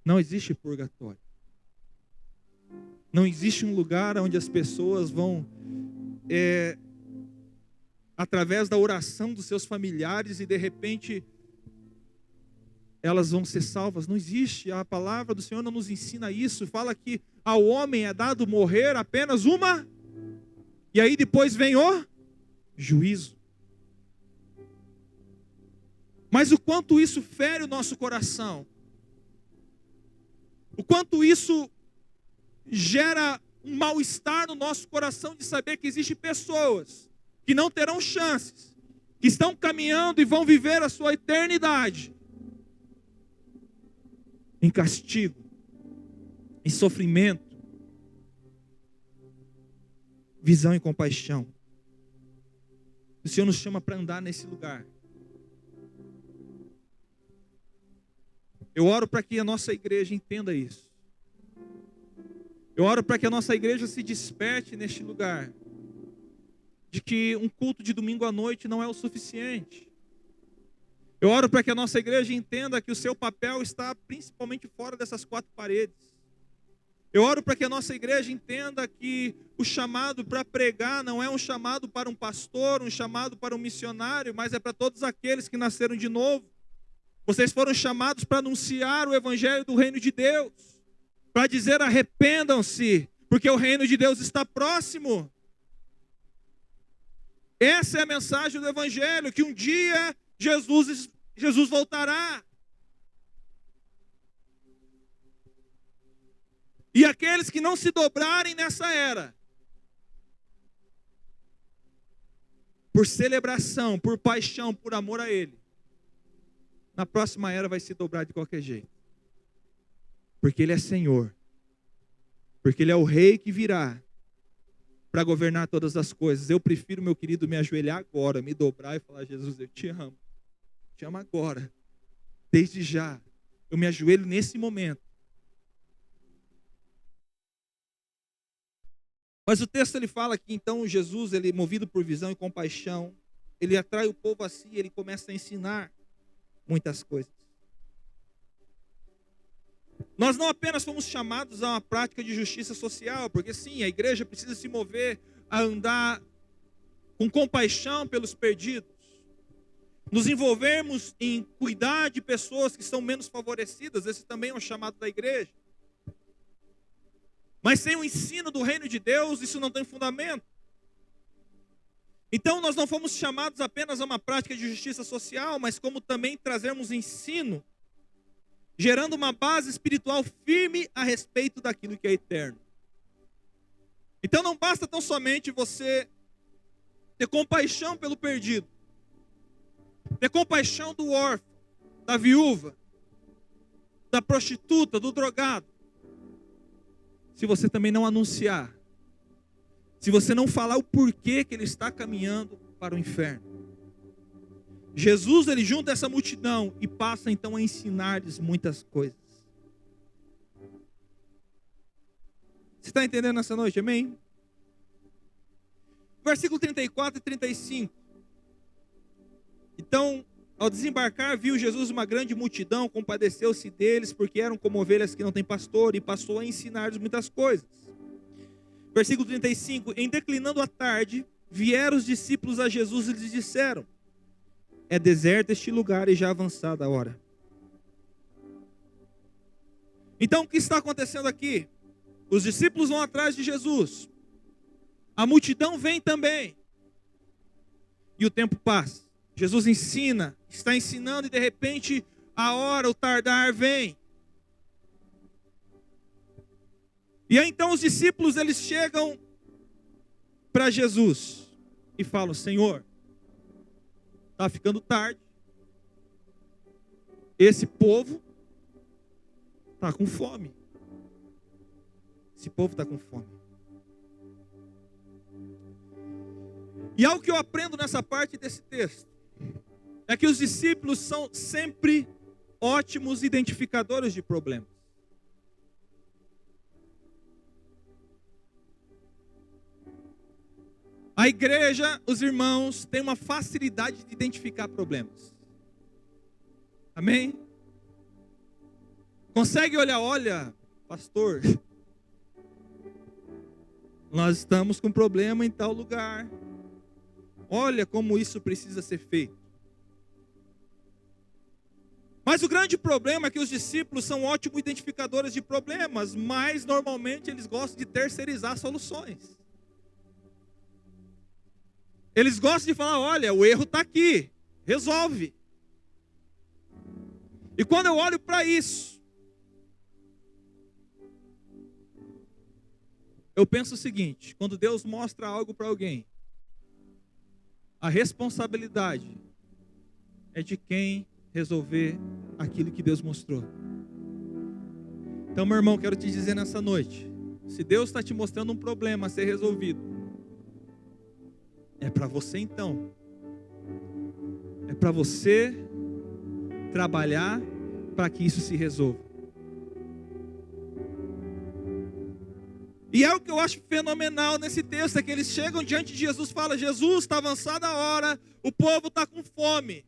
não existe purgatório. Não existe um lugar onde as pessoas vão, através da oração dos seus familiares, e de repente elas vão ser salvas. Não existe. A palavra do Senhor não nos ensina isso. Fala que ao homem é dado morrer apenas uma, e aí depois vem o juízo. Mas o quanto isso fere o nosso coração, o quanto isso gera um mal-estar no nosso coração de saber que existem pessoas que não terão chances, que estão caminhando e vão viver a sua eternidade em castigo, em sofrimento, visão e compaixão. O Senhor nos chama para andar nesse lugar. Eu oro para que a nossa igreja entenda isso. Eu oro para que a nossa igreja se desperte neste lugar, de que um culto de domingo à noite não é o suficiente. Eu oro para que a nossa igreja entenda que o seu papel está principalmente fora dessas quatro paredes. Eu oro para que a nossa igreja entenda que o chamado para pregar não é um chamado para um pastor, um chamado para um missionário, mas é para todos aqueles que nasceram de novo. Vocês foram chamados para anunciar o evangelho do reino de Deus, para dizer: arrependam-se, porque o reino de Deus está próximo. Essa é a mensagem do evangelho, que um dia Jesus voltará. E aqueles que não se dobrarem nessa era, por celebração, por paixão, por amor a Ele, na próxima era vai se dobrar de qualquer jeito. Porque Ele é Senhor. Porque Ele é o Rei que virá para governar todas as coisas. Eu prefiro, meu querido, me ajoelhar agora, me dobrar e falar: Jesus, eu te amo. Te amo agora. Desde já. Eu me ajoelho nesse momento. Mas o texto ele fala que então Jesus, ele movido por visão e compaixão, ele atrai o povo a si, ele começa a ensinar muitas coisas. Nós não apenas fomos chamados a uma prática de justiça social, porque sim, a igreja precisa se mover a andar com compaixão pelos perdidos, nos envolvermos em cuidar de pessoas que são menos favorecidas. Esse também é um chamado da igreja. Mas sem o ensino do reino de Deus, isso não tem fundamento. Então nós não fomos chamados apenas a uma prática de justiça social, mas como também trazermos ensino, gerando uma base espiritual firme a respeito daquilo que é eterno. Então não basta tão somente você ter compaixão pelo perdido, ter compaixão do órfão, da viúva, da prostituta, do drogado, se você também não anunciar, se você não falar o porquê que ele está caminhando para o inferno. Jesus, ele junta essa multidão e passa então a ensinar-lhes muitas coisas. Você está entendendo nessa noite, amém? Versículo 34 e 35. Então, ao desembarcar, viu Jesus uma grande multidão, compadeceu-se deles, porque eram como ovelhas que não têm pastor, e passou a ensinar-lhes muitas coisas. Versículo 35. Em declinando a tarde, vieram os discípulos a Jesus e lhes disseram: é deserto este lugar e já avançada a hora. Então, o que está acontecendo aqui? Os discípulos vão atrás de Jesus. A multidão vem também. E o tempo passa. Jesus ensina, está ensinando, e de repente a hora, o tardar vem. E aí então os discípulos, eles chegam para Jesus e falam: Senhor, está ficando tarde, esse povo está com fome. Esse povo está com fome. E algo que eu aprendo nessa parte desse texto é que os discípulos são sempre ótimos identificadores de problemas. A igreja, os irmãos, têm uma facilidade de identificar problemas. Amém? Consegue olhar, olha, pastor, nós estamos com problema em tal lugar. Olha como isso precisa ser feito. Mas o grande problema é que os discípulos são ótimos identificadores de problemas, mas normalmente eles gostam de terceirizar soluções. Eles gostam de falar, olha, o erro está aqui, resolve. E quando eu olho para isso, eu penso o seguinte: quando Deus mostra algo para alguém, a responsabilidade é de quem resolver aquilo que Deus mostrou. Então, meu irmão, quero te dizer nessa noite, se Deus está te mostrando um problema a ser resolvido, é para você então. É para você trabalhar para que isso se resolva. E é o que eu acho fenomenal nesse texto, é que eles chegam diante de Jesus e falam, Jesus, está avançada a hora, o povo está com fome.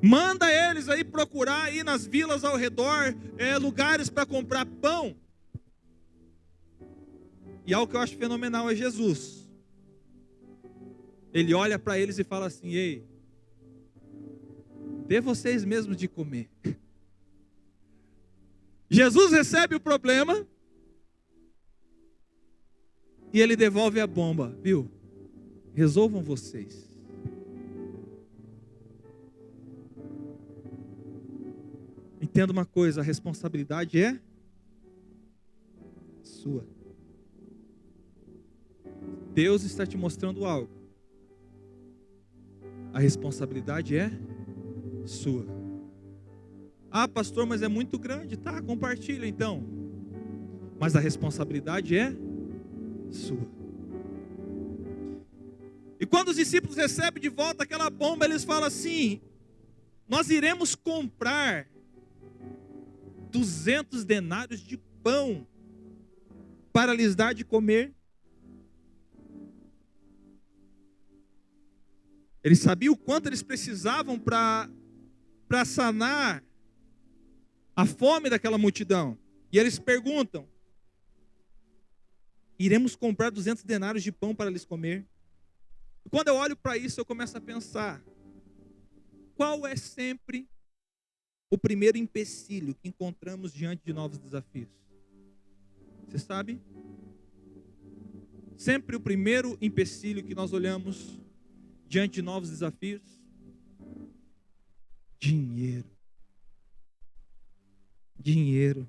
Manda eles aí procurar aí nas vilas ao redor, lugares para comprar pão. E algo que eu acho fenomenal é Jesus. Ele olha para eles e fala assim, ei, dê vocês mesmos de comer. Jesus recebe o problema e ele devolve a bomba, viu? Resolvam vocês. Entenda uma coisa, a responsabilidade é sua. Deus está te mostrando algo. A responsabilidade é sua. Ah, pastor, mas é muito grande. Tá, compartilha então. Mas a responsabilidade é sua. E quando os discípulos recebem de volta aquela bomba, eles falam assim, nós iremos comprar 200 denários de pão para lhes dar de comer. Eles sabiam o quanto eles precisavam para sanar a fome daquela multidão. E eles perguntam, iremos comprar 200 denários de pão para lhes comer? E quando eu olho para isso, eu começo a pensar, qual é sempre o primeiro empecilho que encontramos diante de novos desafios? Você sabe? Sempre o primeiro empecilho que nós olhamos diante de novos desafios? Dinheiro. Dinheiro.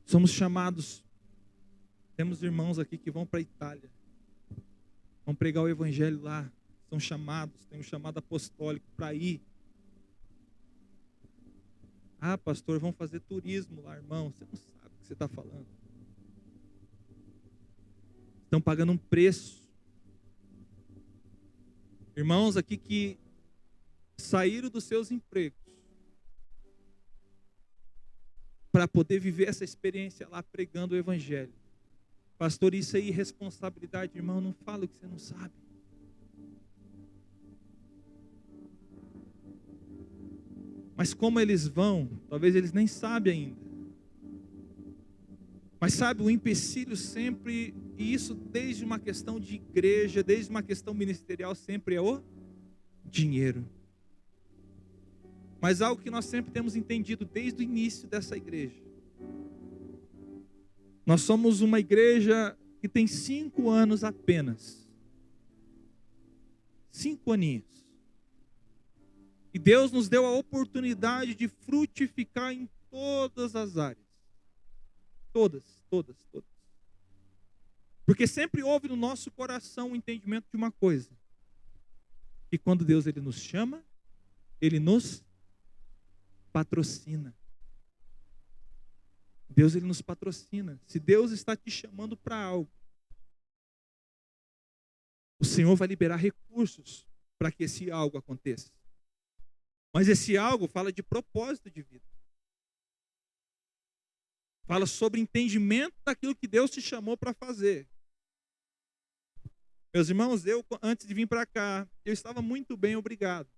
Somos chamados, temos irmãos aqui que vão para a Itália, vão pregar o evangelho lá, são chamados, tem um chamado apostólico para ir. Ah, pastor, vão fazer turismo lá, irmão, você não sabe o que você está falando. Estão pagando um preço. Irmãos aqui que saíram dos seus empregos para poder viver essa experiência lá pregando o evangelho. Pastor, isso é irresponsabilidade, irmão, não fala o que você não sabe. Mas como eles vão, talvez eles nem sabem ainda. Mas sabe, o empecilho sempre, e isso desde uma questão de igreja, desde uma questão ministerial, sempre é o dinheiro. Mas algo que nós sempre temos entendido desde o início dessa igreja. Nós somos uma igreja que tem 5 anos apenas. 5 aninhos. E Deus nos deu a oportunidade de frutificar em todas as áreas. Todas. Porque sempre houve no nosso coração o entendimento de uma coisa. Que quando Deus ele nos chama, Ele nos patrocina. Deus ele nos patrocina. Se Deus está te chamando para algo, o Senhor vai liberar recursos para que esse algo aconteça. Mas esse algo fala de propósito de vida. Fala sobre entendimento daquilo que Deus te chamou para fazer. Meus irmãos, eu, antes de vir para cá, eu estava muito bem, obrigado.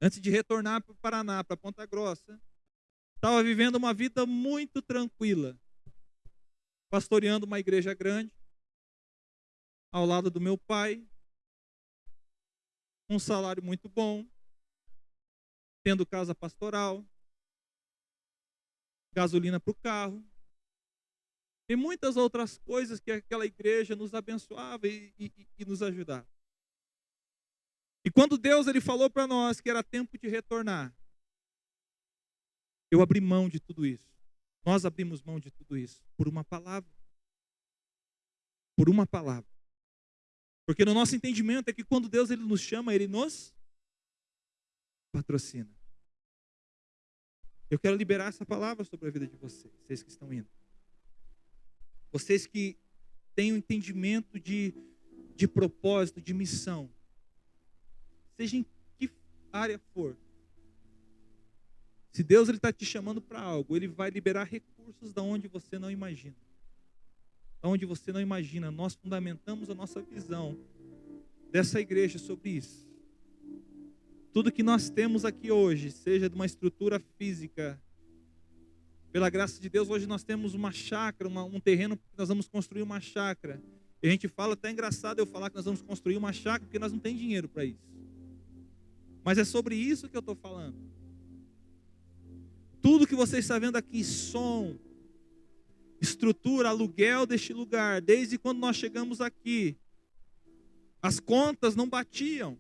Antes de retornar para o Paraná, para Ponta Grossa, estava vivendo uma vida muito tranquila. Pastoreando uma igreja grande, ao lado do meu pai, um salário muito bom, tendo casa pastoral, gasolina para o carro, e muitas outras coisas que aquela igreja nos abençoava e nos ajudava. E quando Deus ele falou para nós que era tempo de retornar, eu abri mão de tudo isso. Nós abrimos mão de tudo isso por uma palavra. Por uma palavra. Porque no nosso entendimento é que quando Deus ele nos chama, ele nos patrocina. Eu quero liberar essa palavra sobre a vida de vocês, vocês que estão indo. Vocês que têm um entendimento de propósito, de missão. Seja em que área for. Se Deus está te chamando para algo, Ele vai liberar recursos da onde você não imagina. Da onde você não imagina. Nós fundamentamos a nossa visão dessa igreja sobre isso. Tudo que nós temos aqui hoje, seja de uma estrutura física, pela graça de Deus, hoje nós temos uma chácara, um terreno que nós vamos construir uma chácara. E a gente fala, até engraçado eu falar que nós vamos construir uma chácara, porque nós não temos dinheiro para isso. Mas é sobre isso que eu estou falando. Tudo que você está vendo aqui, som, estrutura, aluguel deste lugar, desde quando nós chegamos aqui, as contas não batiam.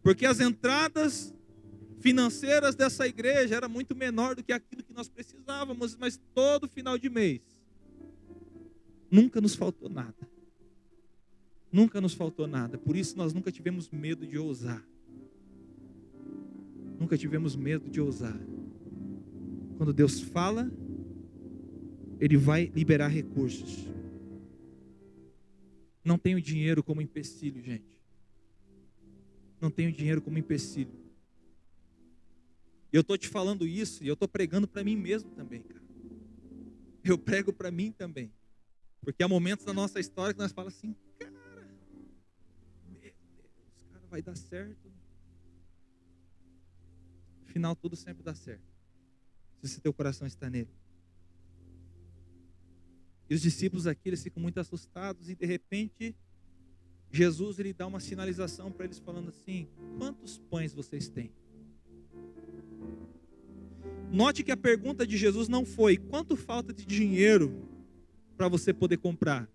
Porque as entradas financeiras dessa igreja era muito menor do que aquilo que nós precisávamos, mas todo final de mês nunca nos faltou nada. Nunca nos faltou nada. Por isso nós nunca tivemos medo de ousar. Nunca tivemos medo de ousar. Quando Deus fala, Ele vai liberar recursos. Não tenho dinheiro como empecilho, gente. Não tenho dinheiro como empecilho. E eu estou te falando isso e eu estou pregando para mim mesmo também, cara. Eu prego para mim também. Porque há momentos da nossa história que nós falamos assim, cara, meu Deus, cara, vai dar certo. No final tudo sempre dá certo. Se o teu coração está nele. E os discípulos aqui, eles ficam muito assustados e de repente Jesus ele dá uma sinalização para eles falando assim, quantos pães vocês têm? Note que a pergunta de Jesus não foi, quanto falta de dinheiro para você poder comprar?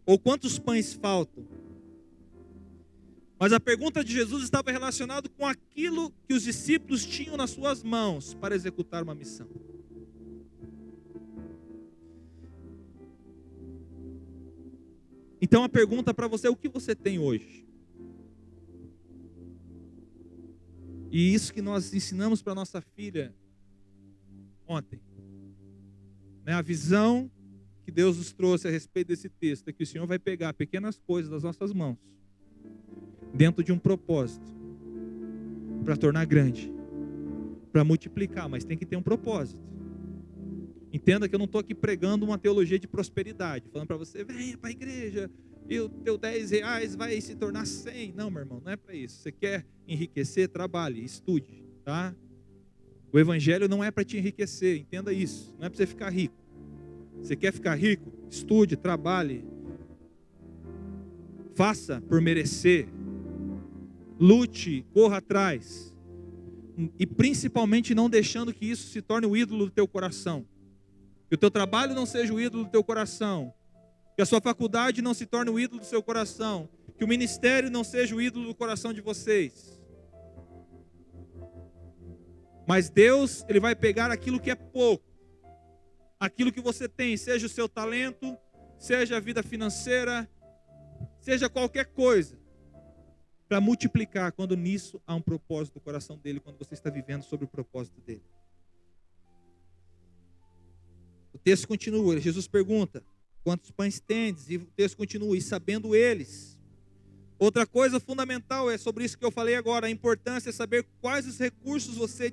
Ou quantos pães faltam? Mas a pergunta de Jesus estava relacionada com aquilo que os discípulos tinham nas suas mãos para executar uma missão. Então a pergunta para você é o que você tem hoje? E isso que nós ensinamos para nossa filha ontem. Né? A visão que Deus nos trouxe a respeito desse texto é que o Senhor vai pegar pequenas coisas das nossas mãos dentro de um propósito para tornar grande, para multiplicar, mas tem que ter um propósito. Entenda que eu não estou aqui pregando uma teologia de prosperidade, falando para você, venha para a igreja e o teu R$10 vai se tornar 100. Não, meu irmão, não é para isso. Você quer enriquecer, trabalhe, estude, tá? O evangelho não é para te enriquecer, entenda isso. Não é para você ficar rico. Você quer ficar rico? Estude, trabalhe. Faça por merecer. Lute, corra atrás. E principalmente não deixando que isso se torne o ídolo do teu coração. Que o teu trabalho não seja o ídolo do teu coração. Que a sua faculdade não se torne o ídolo do seu coração. Que o ministério não seja o ídolo do coração de vocês. Mas Deus, Ele vai pegar aquilo que é pouco. Aquilo que você tem, seja o seu talento, seja a vida financeira, seja qualquer coisa. Para multiplicar quando nisso há um propósito do coração dele, quando você está vivendo sobre o propósito dele. O texto continua, Jesus pergunta, quantos pães tendes? E o texto continua, e sabendo eles. Outra coisa fundamental é sobre isso que eu falei agora, a importância é saber quais os recursos você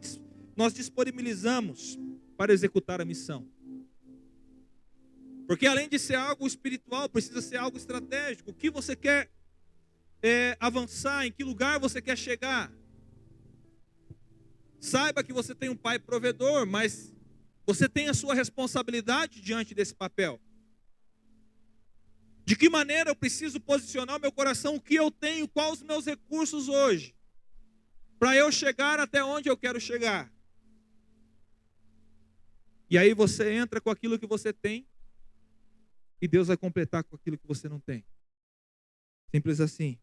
nós disponibilizamos para executar a missão. Porque além de ser algo espiritual, precisa ser algo estratégico. O que você quer avançar, em que lugar você quer chegar? Saiba que você tem um pai provedor, mas você tem a sua responsabilidade diante desse papel. De que maneira eu preciso posicionar o meu coração? O que eu tenho? Quais os meus recursos hoje? Para eu chegar até onde eu quero chegar. E aí você entra com aquilo que você tem, e Deus vai completar com aquilo que você não tem. Simples assim.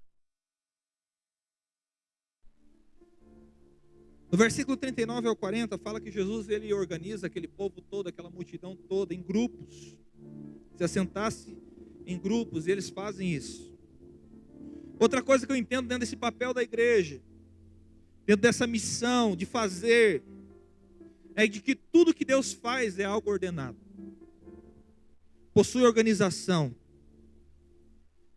No versículo 39 ao 40, fala que Jesus ele organiza aquele povo todo, aquela multidão toda, em grupos. Se assentasse em grupos, e eles fazem isso. Outra coisa que eu entendo dentro desse papel da igreja, dentro dessa missão de fazer, é de que tudo que Deus faz é algo ordenado. Possui organização.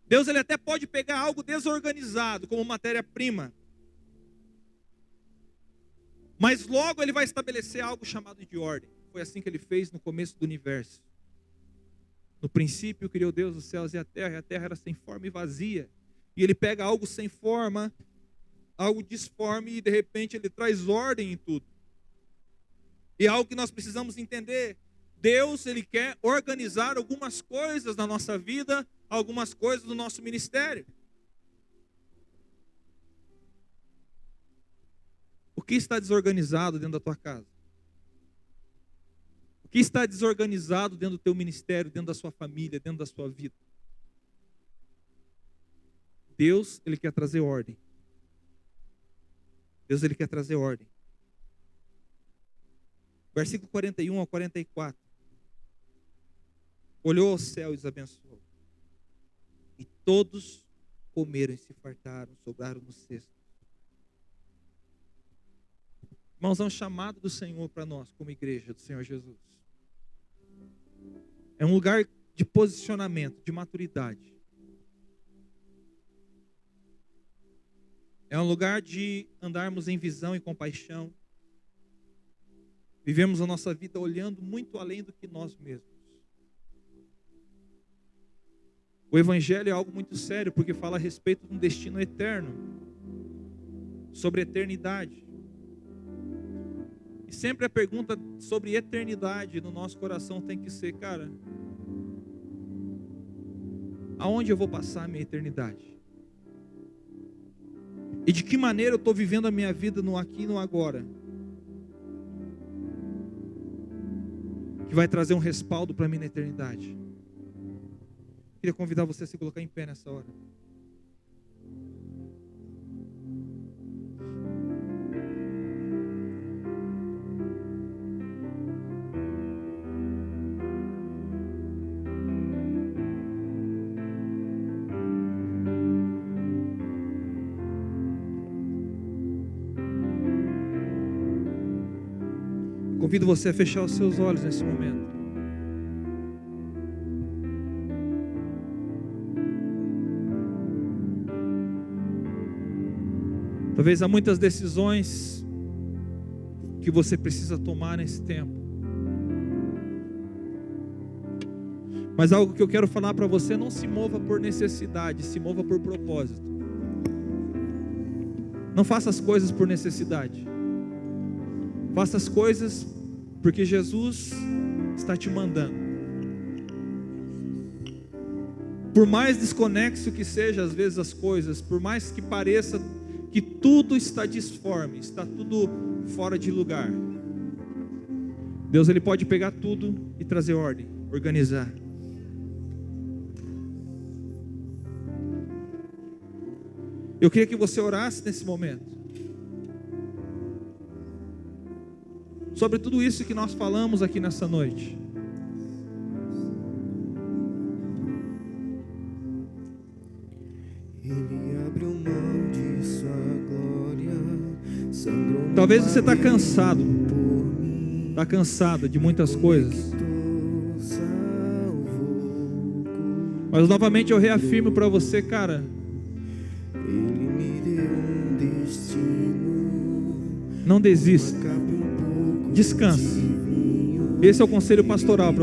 Deus ele até pode pegar algo desorganizado como matéria-prima, mas logo ele vai estabelecer algo chamado de ordem. Foi assim que ele fez no começo do universo. No princípio criou Deus os céus e a terra era sem forma e vazia. E ele pega algo sem forma, algo disforme, e de repente ele traz ordem em tudo. E é algo que nós precisamos entender. Deus ele quer organizar algumas coisas na nossa vida, algumas coisas do nosso ministério. O que está desorganizado dentro da tua casa? O que está desorganizado dentro do teu ministério, dentro da sua família, dentro da sua vida? Deus, ele quer trazer ordem. Deus, ele quer trazer ordem. Versículo 41 ao 44. Olhou ao céu e os abençoou. E todos comeram e se fartaram, sobraram no cesto. Irmãos, é um chamado do Senhor para nós, como igreja do Senhor Jesus. É um lugar de posicionamento, de maturidade. É um lugar de andarmos em visão e compaixão. Vivemos a nossa vida olhando muito além do que nós mesmos. O Evangelho é algo muito sério, porque fala a respeito de um destino eterno, sobre a eternidade. E sempre a pergunta sobre eternidade no nosso coração tem que ser, cara, aonde eu vou passar a minha eternidade? E de que maneira eu estou vivendo a minha vida no aqui e no agora? Que vai trazer um respaldo para mim na eternidade. Queria convidar você a se colocar em pé nessa hora. Convido você a fechar os seus olhos nesse momento. Talvez há muitas decisões que você precisa tomar nesse tempo. Mas algo que eu quero falar para você: não se mova por necessidade, se mova por propósito. Não faça as coisas por necessidade. Faça as coisas porque Jesus está te mandando. Por mais desconexo que seja às vezes as coisas, por mais que pareça que tudo está disforme, está tudo fora de lugar, Deus ele pode pegar tudo e trazer ordem, organizar. Eu queria que você orasse nesse momento sobre tudo isso que nós falamos aqui nessa noite. Ele abriu mão de sua glória, sangrou. Talvez você está cansado, está cansada de muitas coisas. Mas novamente eu reafirmo para você, cara, Ele me deu um destino. não desista. Cabe um Descanse. Esse é o conselho pastoral para